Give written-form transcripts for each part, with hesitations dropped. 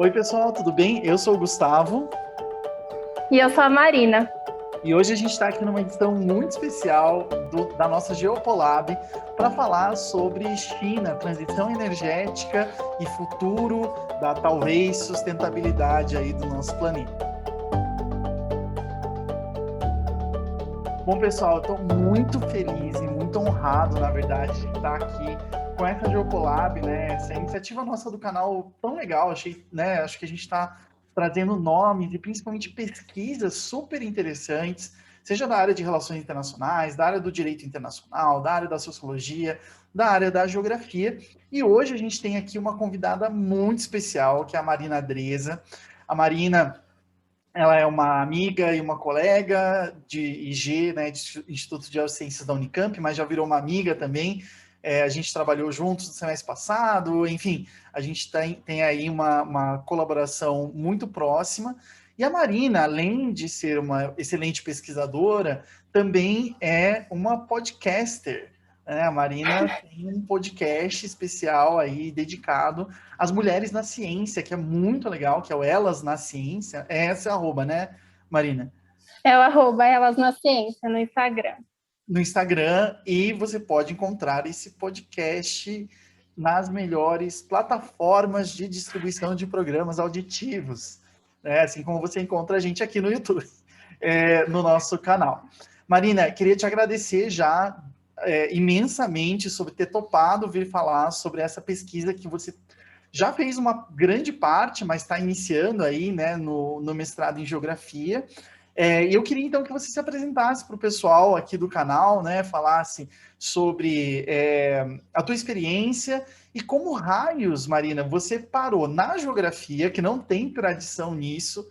Oi, pessoal, tudo bem? Eu sou o Gustavo E eu sou a Marina. e hoje a gente está aqui numa edição muito especial da nossa Geopolab para falar sobre China, transição energética e futuro da talvez sustentabilidade aí do nosso planeta. Bom, pessoal, eu estou muito feliz e muito honrado, na verdade, de estar aqui com essa Geopolab, né? Essa iniciativa nossa do canal tão legal, achei, né? Acho que a gente está trazendo nomes e principalmente pesquisas super interessantes, seja da área de relações internacionais, da área do direito internacional, da área da sociologia, da área da geografia. E hoje a gente tem aqui uma convidada muito especial, que é a Marina Dresa. A Marina, ela é uma amiga e uma colega de IG, né, de Instituto de Geociências da Unicamp, mas já virou uma amiga também. A gente trabalhou juntos no semestre passado, enfim, a gente tem aí uma colaboração muito próxima. E a Marina, além de ser uma excelente pesquisadora, também é uma podcaster, né? A Marina tem um podcast especial aí dedicado as mulheres na ciência, que é muito legal, que é o Elas na Ciência. É essa arroba, né, Marina? É o @elas na ciência no Instagram. No Instagram, e você pode encontrar esse podcast nas melhores plataformas de distribuição de programas auditivos, né? Assim como você encontra a gente aqui no YouTube, no nosso canal. Marina, queria te agradecer já imensamente sobre ter topado vir falar sobre essa pesquisa que você já fez uma grande parte, mas está iniciando aí, né, no mestrado em Geografia. E eu queria, então, que você se apresentasse para o pessoal aqui do canal, né, falasse sobre a tua experiência e como raios, Marina, você parou na geografia, que não tem tradição nisso,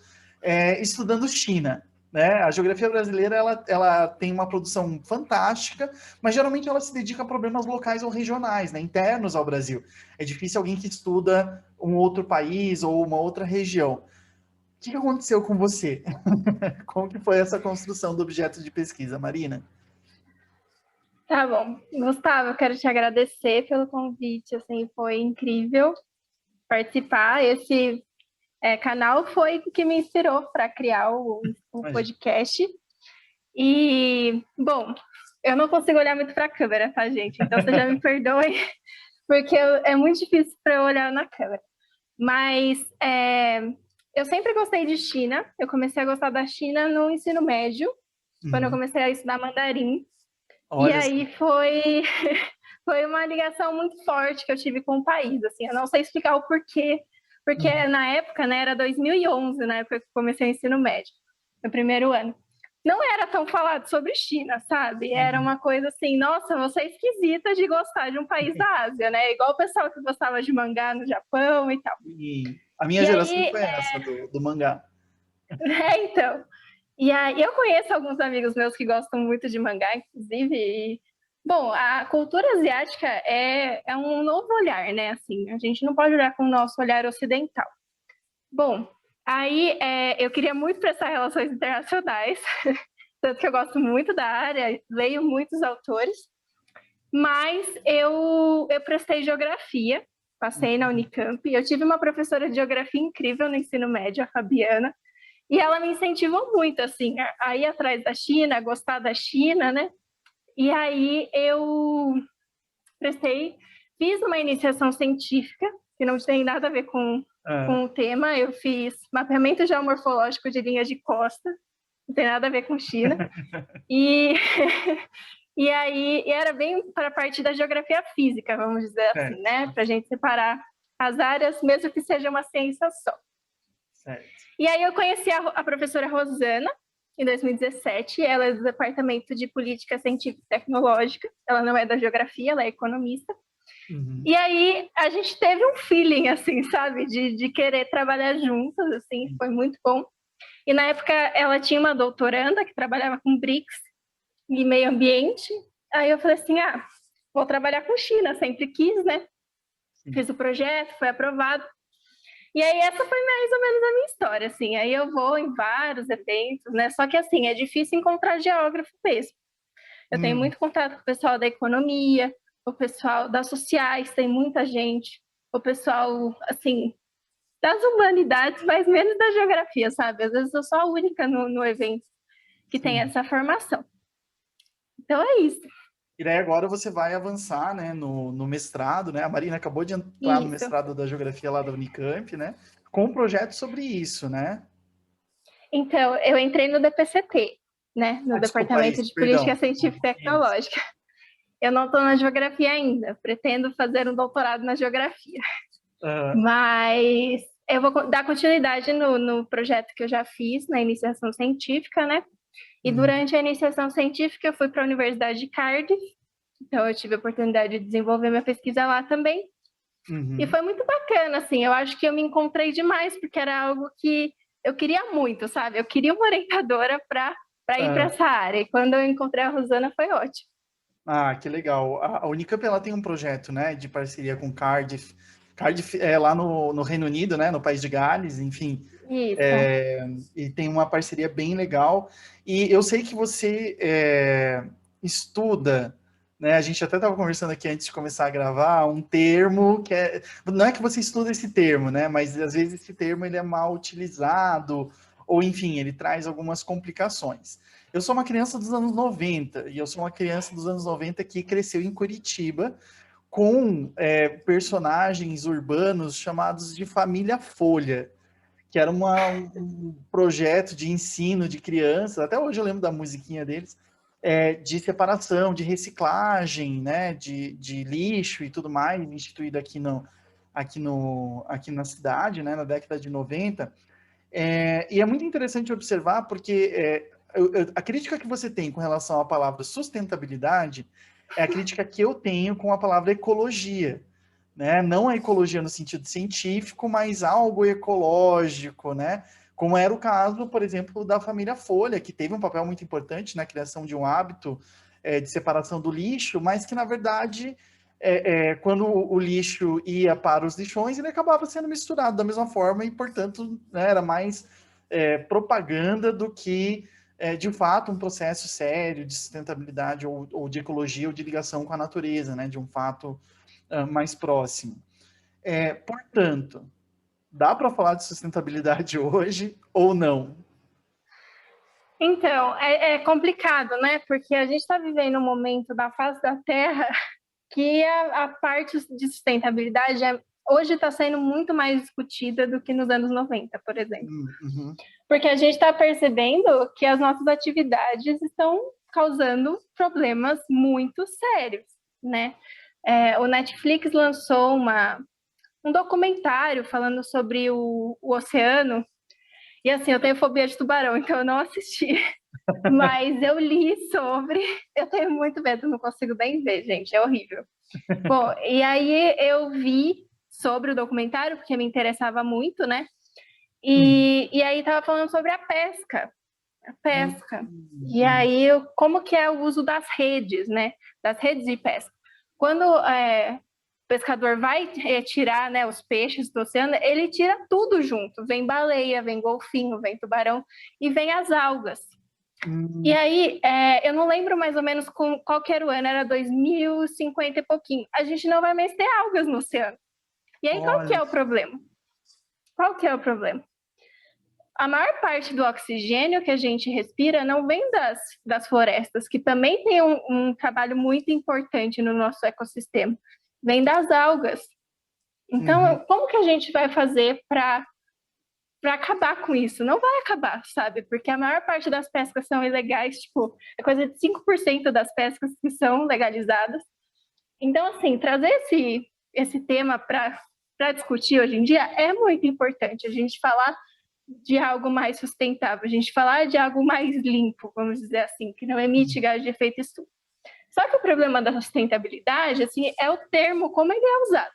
estudando China. Né? A geografia brasileira ela tem uma produção fantástica, mas geralmente ela se dedica a problemas locais ou regionais, né? Internos ao Brasil. É difícil alguém que estuda um outro país ou uma outra região. O que aconteceu com você? Como que foi essa construção do objeto de pesquisa, Marina? Tá bom. Gustavo, eu quero te agradecer pelo convite, assim, foi incrível participar. Esse canal foi o que me inspirou para criar o podcast. E, bom, eu não consigo olhar muito para a câmera, tá, gente? Então você já me perdoe, porque é muito difícil para eu olhar na câmera. Mas eu sempre gostei de China. Eu comecei a gostar da China no ensino médio, quando eu comecei a estudar mandarim. E Olha aí foi uma ligação muito forte que eu tive com o país, assim, eu não sei explicar o porquê, porque na época, né, era 2011, na época que eu comecei o ensino médio, no primeiro ano. Não era tão falado sobre China, sabe? Era uma coisa assim, nossa, você é esquisita de gostar de um país da Ásia, né? Igual o pessoal que gostava de mangá no Japão e tal. E a minha E geração aí, foi essa, do mangá. então, e aí eu conheço alguns amigos meus que gostam muito de mangá, inclusive. Bom, a cultura asiática é um novo olhar, né? Assim, a gente não pode olhar com o nosso olhar ocidental. Bom, aí eu queria muito prestar relações internacionais, tanto que eu gosto muito da área, leio muitos autores, mas eu prestei geografia, passei na Unicamp, eu tive uma professora de geografia incrível no ensino médio, a Fabiana, e ela me incentivou muito, assim, a ir atrás da China, a gostar da China, né? E aí eu fiz uma iniciação científica, que não tem nada a ver com o tema. Eu fiz mapeamento geomorfológico de linhas de costa, não tem nada a ver com China. E, e aí era bem para a parte da geografia física, vamos dizer assim, né? Para a gente separar as áreas, mesmo que seja uma ciência só. Certo. E aí eu conheci a professora Rosana, em 2017. Ela é do Departamento de Política Científica e Tecnológica. Ela não é da geografia, ela é economista. E aí a gente teve um feeling, assim, sabe? De querer trabalhar juntas, assim, foi muito bom. E na época ela tinha uma doutoranda que trabalhava com BRICS e meio ambiente. Aí eu falei assim, vou trabalhar com China, sempre quis, né? Fiz o projeto, foi aprovado. E aí essa foi mais ou menos a minha história, assim. Aí eu vou em vários eventos, né? Só que, assim, é difícil encontrar geógrafo mesmo. Eu tenho muito contato com o pessoal da economia, o pessoal das sociais, tem muita gente, o pessoal, assim, das humanidades, mas menos da geografia, sabe? Às vezes eu sou a única no evento que tem essa formação. Então é isso. E daí agora você vai avançar, né, no mestrado, né? A Marina acabou de entrar no mestrado da Geografia lá da Unicamp, né? Com um projeto sobre isso, né? Então, eu entrei no DPCT, né? No Departamento de Política Científica e Tecnológica. Eu não estou na Geografia ainda, pretendo fazer um doutorado na Geografia. Mas eu vou dar continuidade no projeto que eu já fiz, na iniciação científica, né? E durante a iniciação científica eu fui para a Universidade de Cardiff, então eu tive a oportunidade de desenvolver minha pesquisa lá também. E foi muito bacana, assim, eu acho que eu me encontrei demais, porque era algo que eu queria muito, sabe? Eu queria uma orientadora para ir para essa área, e quando eu encontrei a Rosana foi ótimo. Ah, que legal. A Unicamp, ela tem um projeto, né, de parceria com Cardiff. Cardiff é lá no Reino Unido, né, no País de Gales, enfim. Isso. E tem uma parceria bem legal. E eu sei que você estuda, né, a gente até estava conversando aqui antes de começar a gravar, um termo que é... Não é que você estuda esse termo, né, mas às vezes esse termo ele é mal utilizado, ou enfim, ele traz algumas complicações. Eu sou uma criança dos anos 90, e eu sou uma criança dos anos 90 que cresceu em Curitiba com personagens urbanos chamados de Família Folha, que era um projeto de ensino de crianças, até hoje eu lembro da musiquinha deles, de separação, de reciclagem, né, de lixo e tudo mais, instituído aqui na cidade, né, na década de 90. E é muito interessante observar, porque a crítica que você tem com relação à palavra sustentabilidade é a crítica que eu tenho com a palavra ecologia, né? Não a ecologia no sentido científico, mas algo ecológico, né? Como era o caso, por exemplo, da família Folha, que teve um papel muito importante na criação de um hábito de separação do lixo, mas que, na verdade, quando o lixo ia para os lixões, ele acabava sendo misturado da mesma forma e, portanto, né, era mais propaganda do que, de fato, um processo sério de sustentabilidade ou de ecologia ou de ligação com a natureza, né, de um fato mais próximo. Portanto, dá para falar de sustentabilidade hoje ou não? Então, é complicado, né? Porque a gente está vivendo um momento da face da Terra que a parte de sustentabilidade hoje está sendo muito mais discutida do que nos anos 90, por exemplo. Porque a gente está percebendo que as nossas atividades estão causando problemas muito sérios, né? O Netflix lançou um documentário falando sobre o oceano, e assim, eu tenho fobia de tubarão, então eu não assisti. Mas eu li sobre, eu tenho muito medo, não consigo nem ver, gente, é horrível. Bom, e aí eu vi sobre o documentário, porque me interessava muito, né? E aí tava falando sobre a pesca. E aí, como que é o uso das redes, né? Das redes de pesca. Quando o pescador vai tirar, né, os peixes do oceano, ele tira tudo junto. Vem baleia, vem golfinho, vem tubarão e vem as algas. E aí, eu não lembro mais ou menos qual que era o ano, era 2050 e pouquinho. A gente não vai mais ter algas no oceano. E aí, qual que é o problema? Qual que é o problema? A maior parte do oxigênio que a gente respira não vem das florestas, que também tem um trabalho muito importante no nosso ecossistema. Vem das algas. Então, como que a gente vai fazer para acabar com isso? Não vai acabar, sabe? Porque a maior parte das pescas são ilegais, tipo, é coisa de 5% das pescas que são legalizadas. Então, assim, trazer esse tema para discutir hoje em dia é muito importante. A gente falar de algo mais sustentável, a gente falar de algo mais limpo, vamos dizer assim, que não emite gás de efeito estufa. Só que o problema da sustentabilidade, assim, é o termo como ele é usado.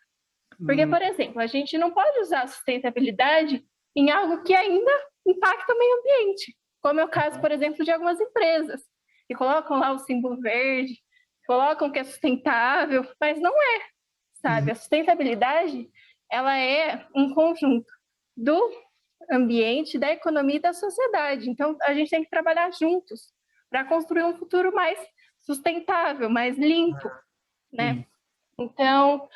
Porque, por exemplo, a gente não pode usar a sustentabilidade em algo que ainda impacta o meio ambiente, como é o caso, por exemplo, de algumas empresas, que colocam lá o símbolo verde, colocam que é sustentável, mas não é, sabe? A sustentabilidade, ela é um conjunto do ambiente, da economia e da sociedade. Então, a gente tem que trabalhar juntos para construir um futuro mais sustentável, mais limpo, né? Então,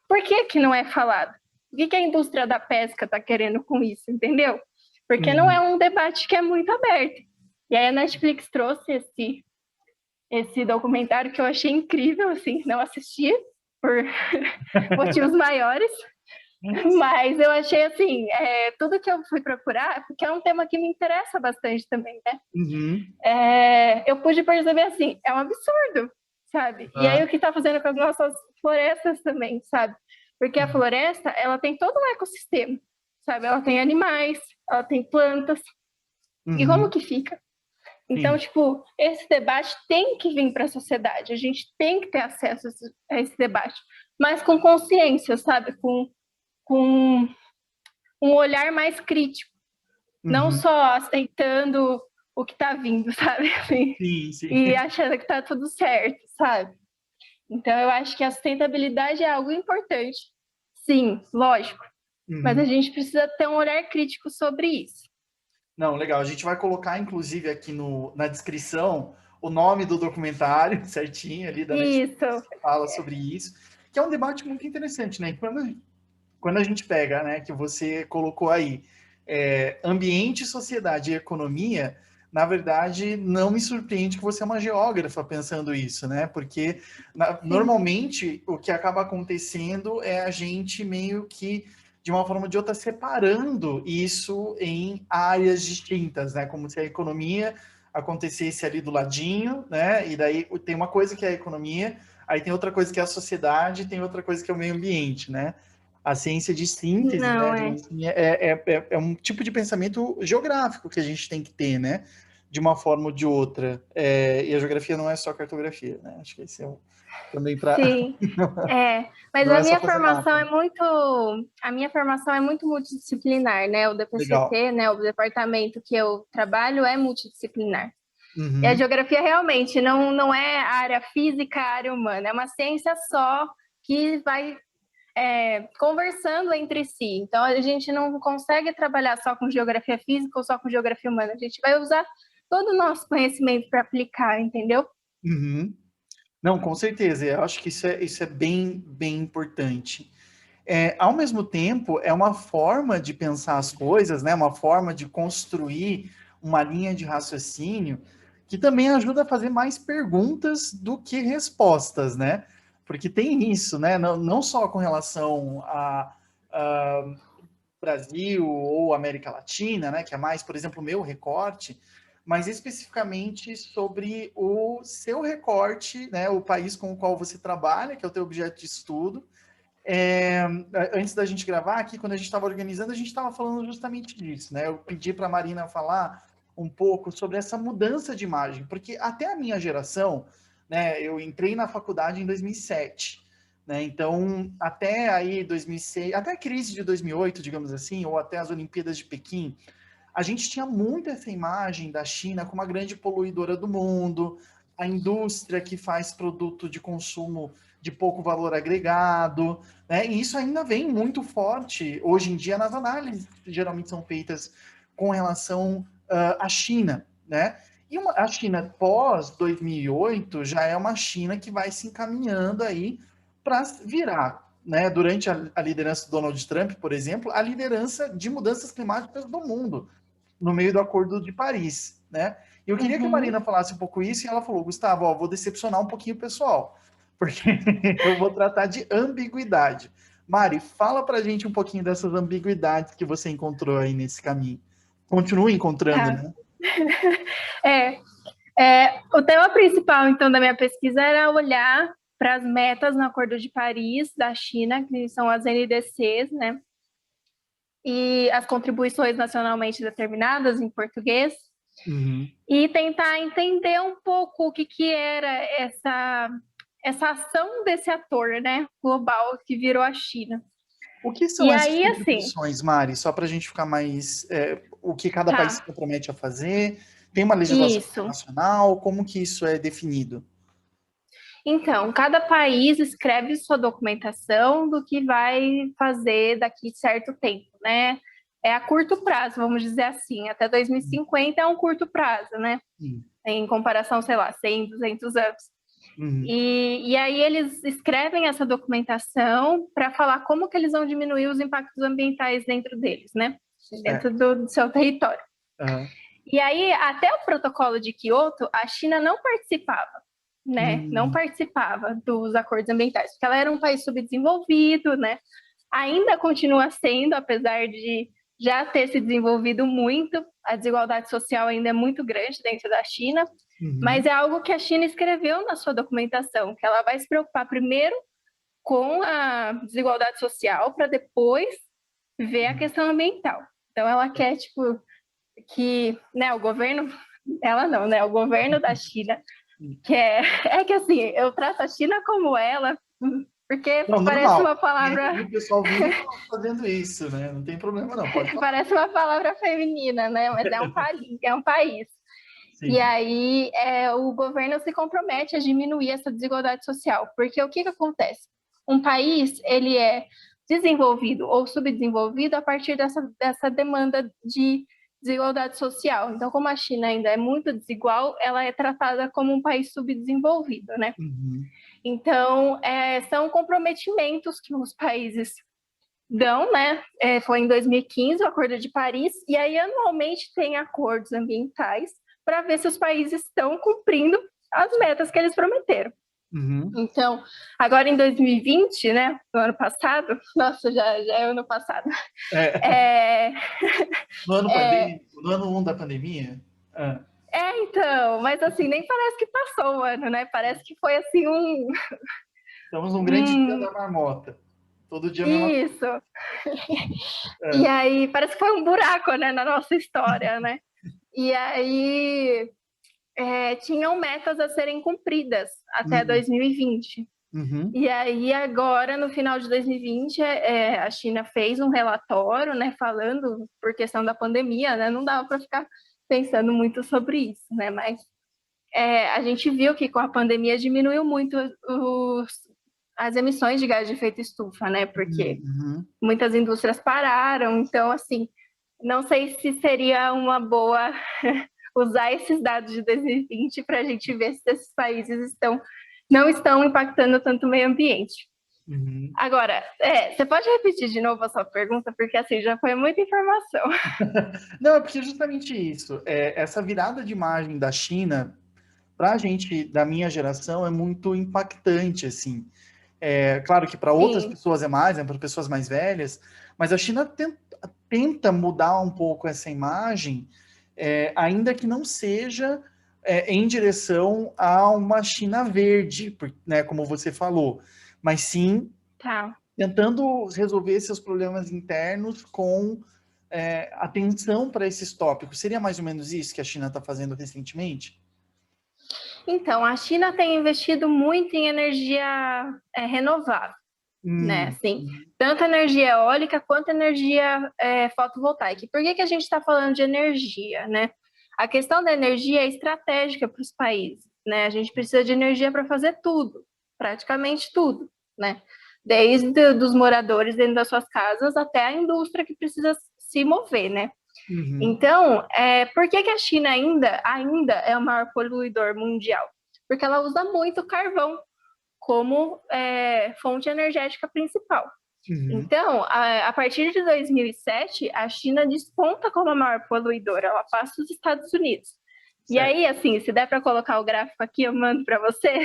por que não é falado? O que a indústria da pesca está querendo com isso, entendeu? Porque não é um debate que é muito aberto. E aí a Netflix trouxe esse documentário que eu achei incrível, assim, não assisti por motivos maiores, mas eu achei, assim, tudo que eu fui procurar, porque é um tema que me interessa bastante também, né? Eu pude perceber, assim, é um absurdo, sabe? E aí o que está fazendo com as nossas florestas também, sabe? Porque a floresta, ela tem todo um ecossistema, sabe? Ela tem animais, ela tem plantas, e como que fica? Então, tipo, esse debate tem que vir para a sociedade, a gente tem que ter acesso a esse debate, mas com consciência, sabe? Com um olhar mais crítico, não só aceitando o que está vindo, sabe? Assim, e achando que está tudo certo, sabe? Então, eu acho que a sustentabilidade é algo importante, sim, lógico, mas a gente precisa ter um olhar crítico sobre isso. Não, legal. A gente vai colocar, inclusive, aqui na descrição o nome do documentário, certinho, ali da Netflix, que fala sobre isso, que é um debate muito interessante, né? Quando a gente pega, né, que você colocou aí, ambiente, sociedade e economia, na verdade, não me surpreende que você é uma geógrafa pensando isso, né? Porque, normalmente, o que acaba acontecendo é a gente meio que de uma forma ou de outra, separando isso em áreas distintas, né? Como se a economia acontecesse ali do ladinho, né? E daí tem uma coisa que é a economia, aí tem outra coisa que é a sociedade, tem outra coisa que é o meio ambiente, né? A ciência de síntese, Não, né? É um tipo de pensamento geográfico que a gente tem que ter, né? De uma forma ou de outra. E a geografia não é só cartografia, né? Acho que esse é também para... Sim, mas Não a é só minha fazer formação mapa. é muito multidisciplinar, né? O Legal. DPCT, né? O departamento que eu trabalho é multidisciplinar. E a Uhum. geografia realmente não é a área física, a área humana, é uma ciência só que vai conversando entre si. Então, a gente não consegue trabalhar só com geografia física ou só com geografia humana. A gente vai usar todo o nosso conhecimento para aplicar, entendeu? Uhum. Não, com certeza. Eu acho que isso é bem, bem importante. Ao mesmo tempo, é uma forma de pensar as coisas, né? Uma forma de construir uma linha de raciocínio que também ajuda a fazer mais perguntas do que respostas, né? Porque tem isso, né? Não só com relação a Brasil ou América Latina, né? Que é mais, por exemplo, o meu recorte, mas especificamente sobre o seu recorte, né? O país com o qual você trabalha, que é o teu objeto de estudo. Antes da gente gravar aqui, quando a gente estava organizando, a gente estava falando justamente disso, né? Eu pedi para a Marina falar um pouco sobre essa mudança de imagem, porque até a minha geração, né? Eu entrei na faculdade em 2007, né? Então, até aí 2006, até a crise de 2008, digamos assim, ou até as Olimpíadas de Pequim, a gente tinha muito essa imagem da China como a grande poluidora do mundo, a indústria que faz produto de consumo de pouco valor agregado, né? E isso ainda vem muito forte hoje em dia nas análises que geralmente são feitas com relação à China, né? E a China pós 2008 já é uma China que vai se encaminhando aí para virar, né? Durante a liderança do Donald Trump, por exemplo, a liderança de mudanças climáticas do mundo no meio do Acordo de Paris, né? E eu queria que a Marina falasse um pouco isso, e ela falou, Gustavo, vou decepcionar um pouquinho o pessoal, porque eu vou tratar de ambiguidade. Mari, fala pra gente um pouquinho dessas ambiguidades que você encontrou aí nesse caminho. Continua encontrando, né? O tema principal, então, da minha pesquisa era olhar para as metas no Acordo de Paris da China, que são as NDCs, né? E as contribuições nacionalmente determinadas em português, e tentar entender um pouco o que era essa ação desse ator, né, global que virou a China. O que são essas contribuições, Mari? Só para a gente ficar mais... o que cada país se compromete a fazer? Tem uma legislação internacional? Como que isso é definido? Então, cada país escreve sua documentação do que vai fazer daqui certo tempo, né? É a curto prazo, vamos dizer assim. Até 2050 é um curto prazo, né? Em comparação, sei lá, 100, 200 anos. E aí eles escrevem essa documentação para falar como que eles vão diminuir os impactos ambientais dentro deles, né? Dentro do seu território. E aí, até o protocolo de Kyoto, a China não participava, né? Não participava dos acordos ambientais, porque ela era um país subdesenvolvido, né? Ainda continua sendo, apesar de já ter se desenvolvido muito, a desigualdade social ainda é muito grande dentro da China, mas é algo que a China escreveu na sua documentação, que ela vai se preocupar primeiro com a desigualdade social para depois ver a questão ambiental. Então ela quer, tipo, que, né, o governo, ela não, né, o governo da China, que é que assim, eu trato a China como ela, porque não, parece normal. uma palavra... O pessoal vive fazendo isso, né? Não tem problema não, pode falar. Parece uma palavra feminina, né? Mas é um país. Sim. E aí o governo se compromete a diminuir essa desigualdade social, porque o que acontece? Um país, ele é desenvolvido ou subdesenvolvido a partir dessa demanda de desigualdade social. Então, como a China ainda é muito desigual, ela é tratada como um país subdesenvolvido, né? Então, são comprometimentos que os países dão, né? Foi em 2015 o Acordo de Paris, e aí anualmente tem acordos ambientais para ver se os países estão cumprindo as metas que eles prometeram. Então, agora em 2020, né, no ano passado, nossa, já é ano passado. No ano 1 da pandemia? Então, mas assim, nem parece que passou o ano, né? Parece que foi assim Estamos num grande dia da marmota. Todo dia mesmo. Isso. E aí, parece que foi um buraco, né, na nossa história, né? E aí, tinham metas a serem cumpridas até 2020. E aí, agora, no final de 2020, a China fez um relatório, né, falando por questão da pandemia, né? Não dava para ficar pensando muito sobre isso, né? Mas a gente viu que com a pandemia diminuiu muito as emissões de gás de efeito estufa, né? Porque muitas indústrias pararam, então, assim, não sei se seria uma boa usar esses dados de 2020 para a gente ver se esses países não estão impactando tanto o meio ambiente. Agora, você pode repetir de novo a sua pergunta, porque assim, já foi muita informação. Não, é porque justamente isso. Essa virada de imagem da China, para a gente da minha geração, é muito impactante, assim. Claro que para outras pessoas é mais, né, para pessoas mais velhas, mas a China tenta mudar um pouco essa imagem, ainda que não seja em direção a uma China verde, né, como você falou, mas sim tentando resolver seus problemas internos com atenção para esses tópicos. Seria mais ou menos isso que a China está fazendo recentemente? Então, a China tem investido muito em energia renovável, né? Assim, tanto energia eólica quanto energia fotovoltaica. Por que a gente está falando de energia, né? A questão da energia é estratégica para os países, né? A gente precisa de energia para fazer tudo, praticamente tudo, né? Desde os moradores dentro das suas casas até a indústria que precisa se mover, né? Então, por que a China ainda é o maior poluidor mundial? Porque ela usa muito carvão como fonte energética principal. Então, a partir de 2007, a China desponta como a maior poluidora, ela passa os Estados Unidos. Certo. E aí, assim, se der para colocar o gráfico aqui, eu mando para você,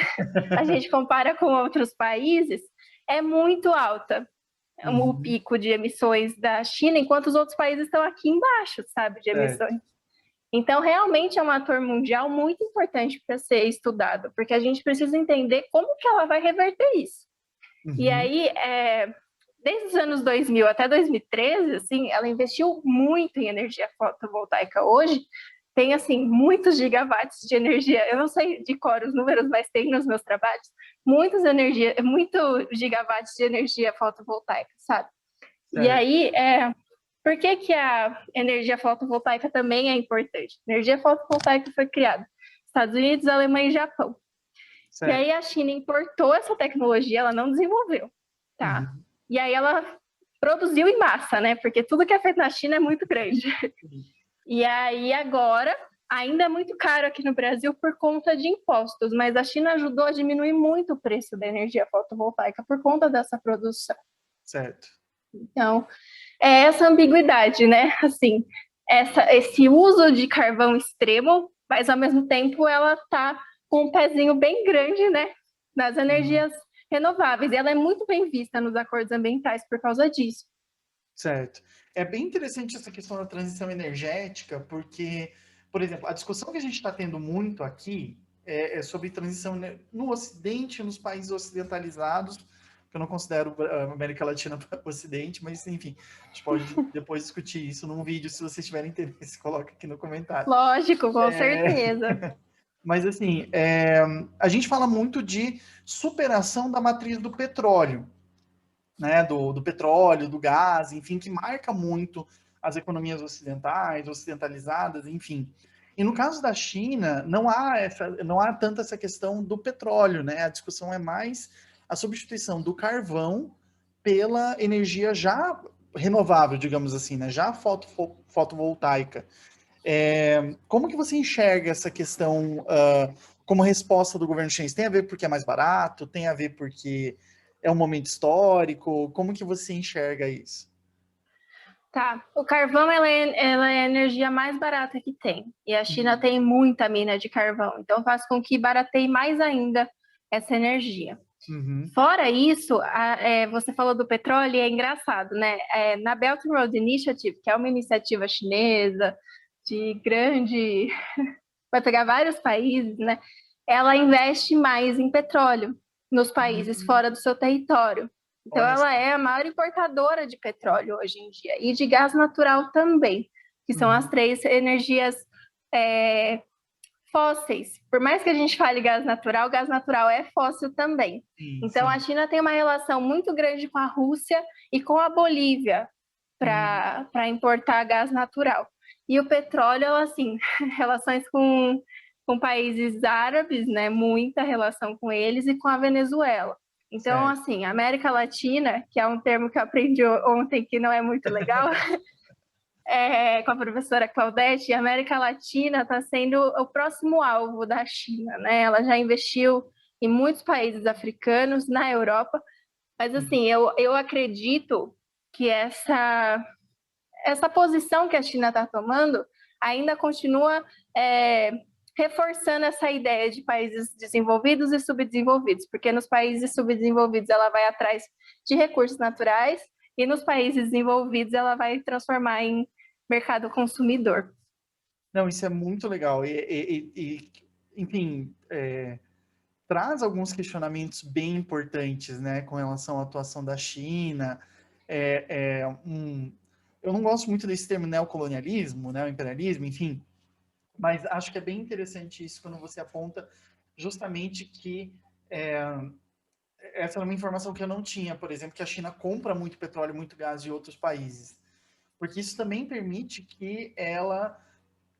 a gente compara com outros países, é muito alta o pico de emissões da China, enquanto os outros países estão aqui embaixo, sabe, de emissões. Então, realmente é um ator mundial muito importante para ser estudado, porque a gente precisa entender como que ela vai reverter isso. E aí, desde os anos 2000 até 2013, assim, ela investiu muito em energia fotovoltaica. Hoje, tem, assim, muitos gigawatts de energia. Eu não sei de cor os números, mas tem nos meus trabalhos. Muitos gigawatts de energia fotovoltaica, sabe? Certo. E aí, por que a energia fotovoltaica também é importante? A energia fotovoltaica foi criada nos Estados Unidos, Alemanha e Japão. Certo. E aí a China importou essa tecnologia, ela não desenvolveu, tá? E aí ela produziu em massa, né? Porque tudo que é feito na China é muito grande. E aí agora ainda é muito caro aqui no Brasil por conta de impostos, mas a China ajudou a diminuir muito o preço da energia fotovoltaica por conta dessa produção. Certo. Então, é essa ambiguidade, né? Assim, esse uso de carvão extremo, mas ao mesmo tempo ela está com um pezinho bem grande, né? Nas energias renováveis. E ela é muito bem vista nos acordos ambientais por causa disso. Certo. É bem interessante essa questão da transição energética, porque, por exemplo, a discussão que a gente está tendo muito aqui é sobre transição no Ocidente, nos países ocidentalizados, que eu não considero a América Latina Ocidente, mas enfim, a gente pode depois discutir isso num vídeo, se vocês tiverem interesse, coloca aqui no comentário. Lógico, com certeza. Mas assim, a gente fala muito de superação da matriz do petróleo, né, do petróleo, do gás, enfim, que marca muito as economias ocidentais, ocidentalizadas, enfim. E no caso da China, não há tanto essa questão do petróleo, né? A discussão é mais a substituição do carvão pela energia já renovável, digamos assim, né? Já fotovoltaica. Como que você enxerga essa questão como resposta do governo chinês? Tem a ver porque é mais barato? Tem a ver porque é um momento histórico? Como que você enxerga isso? Tá, o carvão ela é a energia mais barata que tem. E a China tem muita mina de carvão, então faz com que barateie mais ainda essa energia. Fora isso, você falou do petróleo e é engraçado, né? Na Belt and Road Initiative, que é uma iniciativa chinesa de grande... vai pegar vários países, né? Ela investe mais em petróleo nos países fora do seu território. Então, ela é a maior importadora de petróleo hoje em dia, e de gás natural também, que são as três energias fósseis. Por mais que a gente fale gás natural é fóssil também. Então, a China tem uma relação muito grande com a Rússia e com a Bolívia para importar gás natural. E o petróleo, assim, relações com países árabes, né? Muita relação com eles e com a Venezuela. Então, assim, América Latina, que é um termo que eu aprendi ontem que não é muito legal, com a professora Claudete, a América Latina está sendo o próximo alvo da China, né? Ela já investiu em muitos países africanos, na Europa, mas, assim, eu acredito que essa posição que a China está tomando ainda continua reforçando essa ideia de países desenvolvidos e subdesenvolvidos, porque nos países subdesenvolvidos ela vai atrás de recursos naturais e nos países desenvolvidos ela vai transformar em mercado consumidor. Não, isso é muito legal. Enfim, traz alguns questionamentos bem importantes, né, com relação à atuação da China. Eu não gosto muito desse termo neocolonialismo, neoimperialismo, enfim, mas acho que é bem interessante isso quando você aponta justamente que essa era uma informação que eu não tinha, por exemplo, que a China compra muito petróleo, muito gás de outros países, porque isso também permite que ela,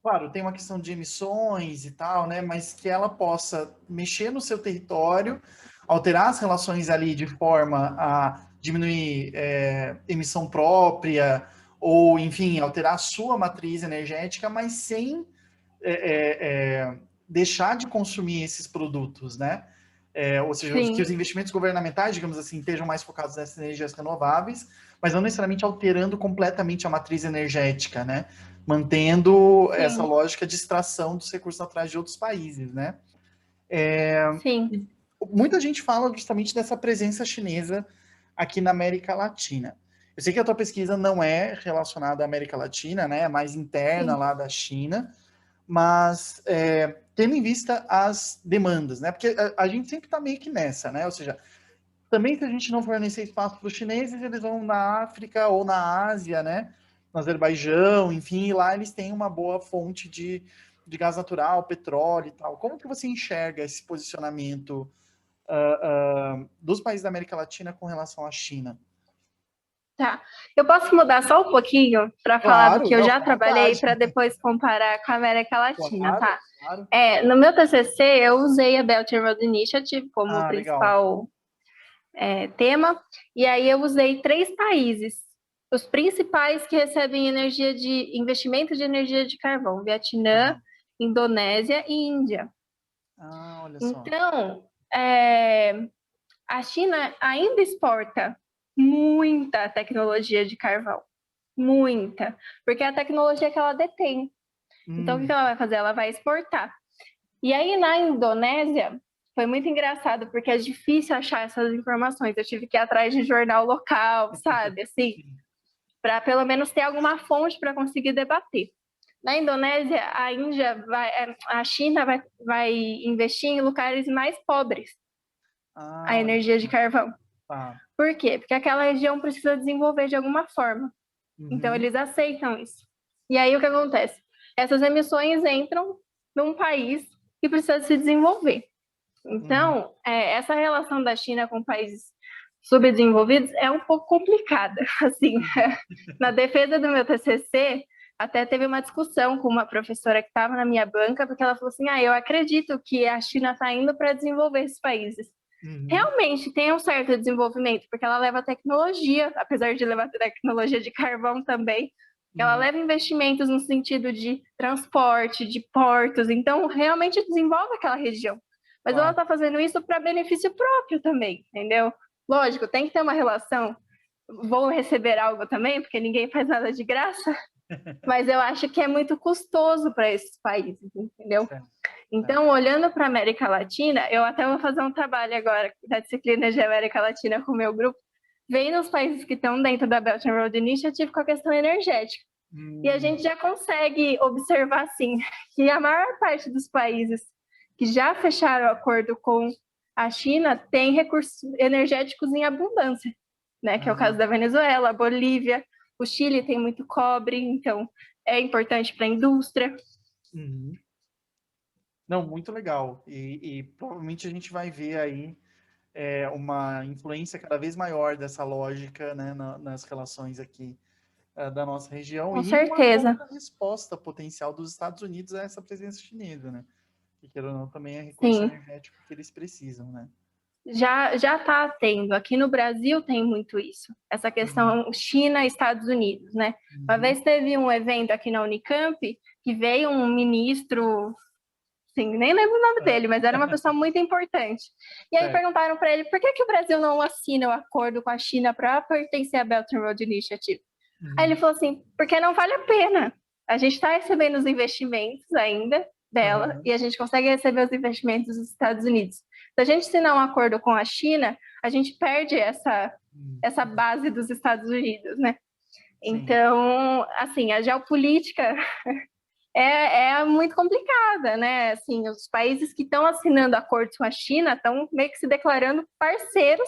claro, tem uma questão de emissões e tal, né, mas que ela possa mexer no seu território, alterar as relações ali de forma a diminuir emissão própria, ou, enfim, alterar a sua matriz energética, mas sem deixar de consumir esses produtos, né? Ou seja, que os investimentos governamentais, digamos assim, estejam mais focados nessas energias renováveis, mas não necessariamente alterando completamente a matriz energética, né? Mantendo essa lógica de extração dos recursos naturais de outros países, né? Sim. Muita gente fala justamente dessa presença chinesa aqui na América Latina. Eu sei que a tua pesquisa não é relacionada à América Latina, né? É mais interna lá da China, mas tendo em vista as demandas, né? Porque a gente sempre está meio que nessa, né? Ou seja, também se a gente não fornecer espaço para os chineses, eles vão na África ou na Ásia, né? No Azerbaijão, enfim, e lá eles têm uma boa fonte de gás natural, petróleo e tal. Como que você enxerga esse posicionamento dos países da América Latina com relação à China? Tá. Eu posso mudar só um pouquinho para falar do que eu já trabalhei para depois comparar com a América Latina, tá? Claro. No meu TCC, eu usei a Belt and Road Initiative como principal tema, e aí eu usei 3 países, os principais que recebem investimento de energia de carvão: Vietnã, Indonésia e Índia. Ah, olha só. Então, a China ainda exporta muita tecnologia de carvão. Muita. Porque é a tecnologia que ela detém. Então, o que ela vai fazer? Ela vai exportar. E aí, na Indonésia, foi muito engraçado, porque é difícil achar essas informações. Eu tive que ir atrás de jornal local, sabe? Assim, para pelo menos ter alguma fonte para conseguir debater. Na Indonésia, a China vai investir em lugares mais pobres a energia de carvão. Por quê? Porque aquela região precisa desenvolver de alguma forma. Então, eles aceitam isso. E aí, o que acontece? Essas emissões entram num país que precisa se desenvolver. Então, essa relação da China com países subdesenvolvidos é um pouco complicada. Assim, na defesa do meu TCC, até teve uma discussão com uma professora que estava na minha banca, porque ela falou assim, eu acredito que a China está indo para desenvolver esses países. Realmente tem um certo desenvolvimento, porque ela leva tecnologia, apesar de levar tecnologia de carvão também, ela leva investimentos no sentido de transporte, de portos, então realmente desenvolve aquela região. Mas ela está fazendo isso para benefício próprio também, entendeu? Lógico, tem que ter uma relação. Vou receber algo também, porque ninguém faz nada de graça, mas eu acho que é muito custoso para esses países, entendeu? Então, olhando para a América Latina, eu até vou fazer um trabalho agora da disciplina de América Latina com o meu grupo, vendo os países que estão dentro da Belt and Road Initiative com a questão energética. E a gente já consegue observar, assim, que a maior parte dos países que já fecharam acordo com a China tem recursos energéticos em abundância, né? Que é o caso da Venezuela, a Bolívia, o Chile tem muito cobre, então é importante para a indústria. Não, muito legal. E provavelmente a gente vai ver aí uma influência cada vez maior dessa lógica, né, nas relações aqui da nossa região. Com certeza. Uma resposta potencial dos Estados Unidos a essa presença chinesa, né? Que, queira ou não, também é recurso energético que eles precisam, né? Já está tendo. Aqui no Brasil tem muito isso. Essa questão China e Estados Unidos, né? Uma vez teve um evento aqui na Unicamp que veio um ministro, assim, nem lembro o nome dele, mas era uma pessoa muito importante. E aí perguntaram para ele por que o Brasil não assina o acordo com a China para pertencer à Belt and Road Initiative. Aí ele falou assim, porque não vale a pena. A gente está recebendo os investimentos ainda dela e a gente consegue receber os investimentos dos Estados Unidos. Se a gente assinar um acordo com a China, a gente perde essa base dos Estados Unidos, né? Sim. Então, assim, a geopolítica é muito complicada, né? Assim, os países que estão assinando acordos com a China estão meio que se declarando parceiros,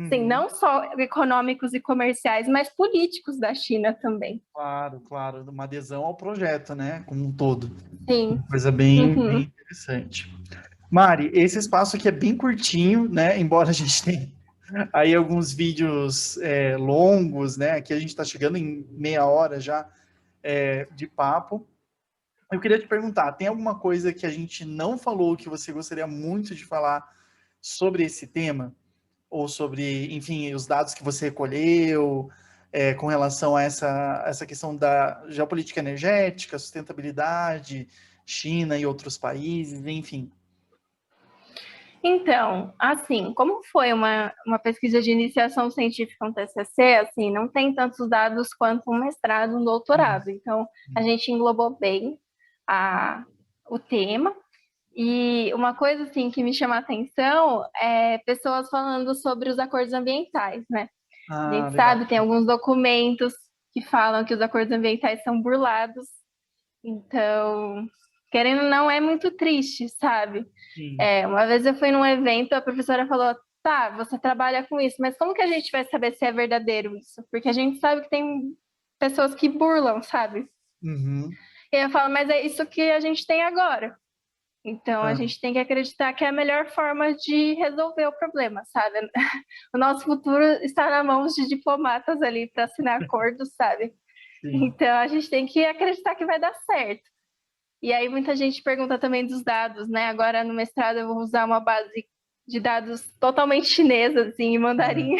assim, não só econômicos e comerciais, mas políticos da China também. Claro, claro, uma adesão ao projeto, né, como um todo. Sim. Uma coisa bem interessante. Mari, esse espaço aqui é bem curtinho, né, embora a gente tenha aí alguns vídeos longos, né, aqui a gente está chegando em meia hora já de papo. Eu queria te perguntar, tem alguma coisa que a gente não falou que você gostaria muito de falar sobre esse tema? Ou sobre, enfim, os dados que você recolheu com relação a essa questão da geopolítica energética, sustentabilidade, China e outros países, enfim. Então, assim, como foi uma pesquisa de iniciação científica, um TCC, assim, não tem tantos dados quanto um mestrado, um doutorado. Então, a gente englobou bem o tema. E uma coisa, assim, que me chama a atenção é pessoas falando sobre os acordos ambientais, né? A gente sabe, tem alguns documentos que falam que os acordos ambientais são burlados. Então, querendo ou não, é muito triste, sabe? Uma vez eu fui num evento, a professora falou, tá, você trabalha com isso, mas como que a gente vai saber se é verdadeiro isso? Porque a gente sabe que tem pessoas que burlam, sabe? E eu falo, mas é isso que a gente tem agora. Então, a gente tem que acreditar que é a melhor forma de resolver o problema, sabe? O nosso futuro está na mão de diplomatas ali para assinar acordos, sabe? Sim. Então, a gente tem que acreditar que vai dar certo. E aí, muita gente pergunta também dos dados, né? Agora, no mestrado, eu vou usar uma base de dados totalmente chinesa, assim, em mandarim.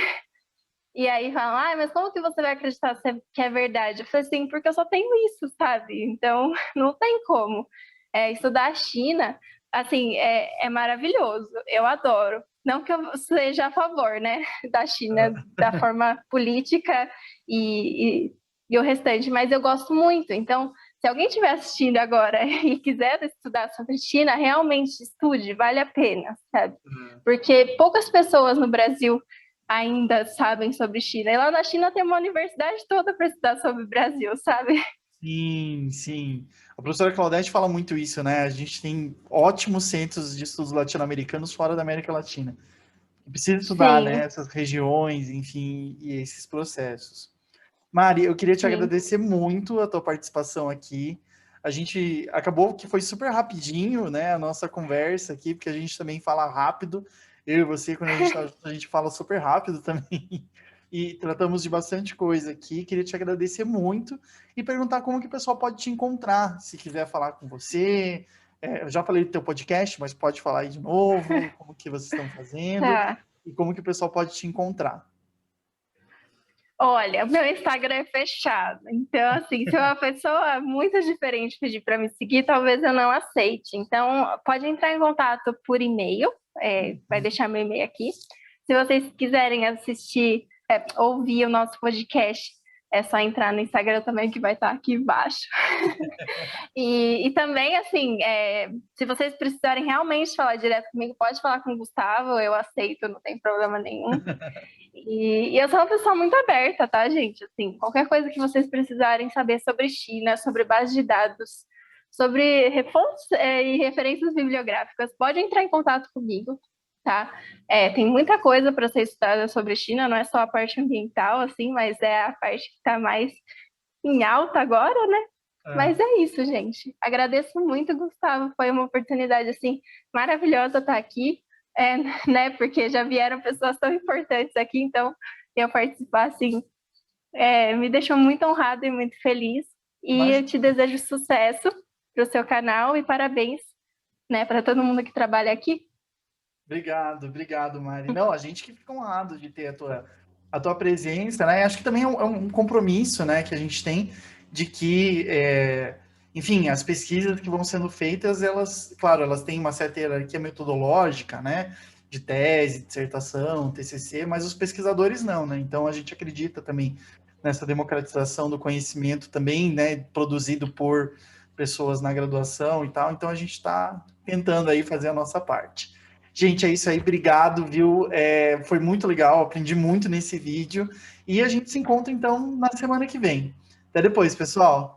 E aí falam, mas como que você vai acreditar que é verdade? Eu falei assim, porque eu só tenho isso, sabe? Então, não tem como. estudar a China, assim, é maravilhoso. Eu adoro. Não que eu seja a favor, né, da China, da forma política e o restante, mas eu gosto muito. Então, se alguém estiver assistindo agora e quiser estudar sobre China, realmente estude, vale a pena, sabe? Porque poucas pessoas no Brasil ainda sabem sobre China. E lá na China tem uma universidade toda para estudar sobre o Brasil, sabe? Sim, sim. A professora Claudete fala muito isso, né? A gente tem ótimos centros de estudos latino-americanos fora da América Latina. Precisa estudar, né, Sim, essas regiões, enfim, e esses processos. Mari, eu queria te sim. agradecer muito a tua participação aqui. A gente acabou que foi super rapidinho, né, a nossa conversa aqui, porque a gente também fala rápido. Eu e você, quando a gente tá junto, a gente fala super rápido também. E tratamos de bastante coisa aqui. Queria te agradecer muito e perguntar como que o pessoal pode te encontrar, se quiser falar com você. Eu já falei do teu podcast, mas pode falar aí de novo, como que vocês estão fazendo Tá. e como que o pessoal pode te encontrar. Olha, meu Instagram é fechado. Então, assim, se uma pessoa muito diferente pedir para me seguir, talvez eu não aceite. Então, pode entrar em contato por e-mail. Vai deixar meu e-mail aqui. Se vocês quiserem assistir, ouvir o nosso podcast, é só entrar no Instagram também, que vai estar aqui embaixo. E também, assim, se vocês precisarem realmente falar direto comigo, pode falar com o Gustavo, eu aceito, não tem problema nenhum. E eu sou uma pessoa muito aberta, tá, gente? Assim, qualquer coisa que vocês precisarem saber sobre China, sobre base de dados, sobre fontes e referências bibliográficas, pode entrar em contato comigo, tá? Tem muita coisa para ser estudada sobre China, não é só a parte ambiental, assim, mas é a parte que está mais em alta agora, né? Mas é isso, gente. Agradeço muito, Gustavo. Foi uma oportunidade assim maravilhosa estar aqui, né? Porque já vieram pessoas tão importantes aqui, então eu participar assim me deixou muito honrada e muito feliz. E Mas eu te desejo sucesso para o seu canal e parabéns, né, para todo mundo que trabalha aqui. obrigado, obrigado, Mari. Não, a gente que fica honrado de ter a tua presença, né? Acho que também é um compromisso, né, que a gente tem de que, enfim, as pesquisas que vão sendo feitas, elas, claro, elas têm uma certa hierarquia metodológica, né, de tese, dissertação, TCC, mas os pesquisadores não, né? Então a gente acredita também nessa democratização do conhecimento também, né, produzido por pessoas na graduação e tal. Então a gente está tentando aí fazer a nossa parte. Gente, é isso aí, obrigado, viu? Foi muito legal, aprendi muito nesse vídeo. E a gente se encontra, então, na semana que vem. Até depois, pessoal.